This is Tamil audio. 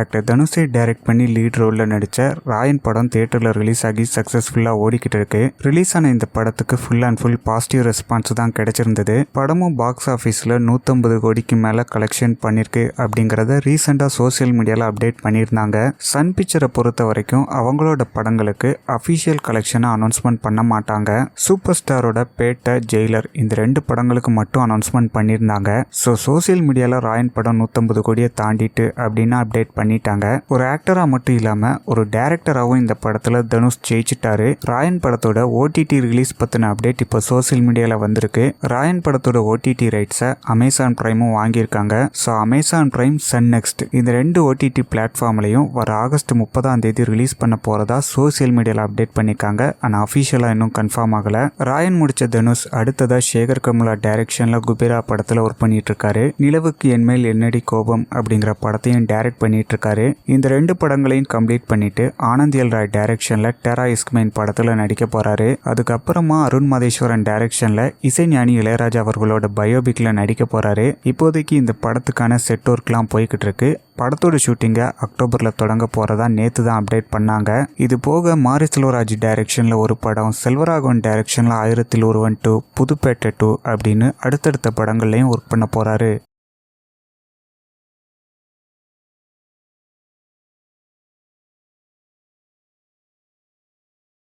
ஆக்டர் தனுஷை டைரக்ட் பண்ணி லீட் ரோலில் நடித்த ராயன் படம் தியேட்டரில் ரிலீஸ் ஆகி சக்ஸஸ்ஃபுல்லாக ஓடிக்கிட்டு இருக்கு. ரிலீஸ் ஆன இந்த படத்துக்கு full and full positive response தான் கிடைச்சிருந்தது. படமும் பாக்ஸ் ஆஃபீஸில் 150 கோடிக்கு மேலே கலெக்ஷன் பண்ணியிருக்கு அப்படிங்கிறத ரீசெண்டாக சோசியல் மீடியாவில் அப்டேட் பண்ணியிருந்தாங்க. சன் பிக்சரை பொறுத்த வரைக்கும் அவங்களோட படங்களுக்கு அஃபிஷியல் கலெக்ஷனை அனௌன்ஸ்மெண்ட் பண்ண மாட்டாங்க. சூப்பர் ஸ்டாரோட பேட்டை, ஜெயிலர் இந்த 2 படங்களுக்கு மட்டும் அனௌன்ஸ்மெண்ட் பண்ணியிருந்தாங்க. ஸோ சோசியல் மீடியாவில் ராயன் படம் 150 கோடியை தாண்டிட்டு அப்படின்னு அப்டேட் பண்ணிட்டாங்க. ஒரு ஆக்டராக மட்டும் இல்லாமல் ஒரு டைரக்டராகவும் இந்த படத்தில் தனுஷ் ஜெயிச்சிட்டாரு. ராயன் படத்தோட ஓடிடி ரிலீஸ் பற்றின அப்டேட் இப்போ சோசியல் மீடியாவில் வந்திருக்கு. ராயன் படத்தோட ஓடிடி ரைட்ஸை அமேசான் பிரைமும் வாங்கியிருக்காங்க. So Amazon Prime, Sun NXT இந்த 2 ஓடிடி பிளாட்ஃபார்ம்லையும் வர ஆகஸ்ட் 30 ரிலீஸ் பண்ண போகிறதா சோசியல் மீடியாவில் அப்டேட் பண்ணியிருக்காங்க. ஆனால் அஃபிஷியலாக இன்னும் கன்ஃபார்ம் ஆகலை. ராயன் முடித்த தனுஷ் அடுத்ததாக சேகர் கமுலா டைரக்ஷனில் குபேரா படத்தில் ஒர்க் பண்ணிட்டு இருக்காரு. நிலவுக்கு என்மேல் என்னடி கோபம் அப்படிங்கிற படத்தையும் டைரக்ட் பண்ணிட்டு இருக்காரு. இந்த 2 படங்களையும் கம்ப்ளீட் பண்ணிட்டு ஆனந்த் எல் ராய் டைரக்ஷன்ல டெரா இஸ்க்மைன் படத்துல நடிக்க போறாரு. அதுக்கப்புறமா அருண் மதேஸ்வரன் டைரக்ஷன்ல இசைஞானி இளையராஜா அவர்களோட பயோபிக்ல நடிக்க போறாரு. இப்போதைக்கு இந்த படத்துக்கான செட் ஒர்க்லாம் போய்கிட்டு இருக்கு. படத்தோட ஷூட்டிங்கை அக்டோபரில் தொடங்க போகிறதா நேற்று தான் அப்டேட் பண்ணாங்க. இது போக மாரி செல்வராஜ் டைரக்ஷனில் ஒரு படம், செல்வராகவன் டைரக்ஷனில் 1001 2, புதுப்பேட்டை 2 அப்படின்னு அடுத்தடுத்த படங்கள்லையும் ஒர்க் பண்ண போகிறாரு.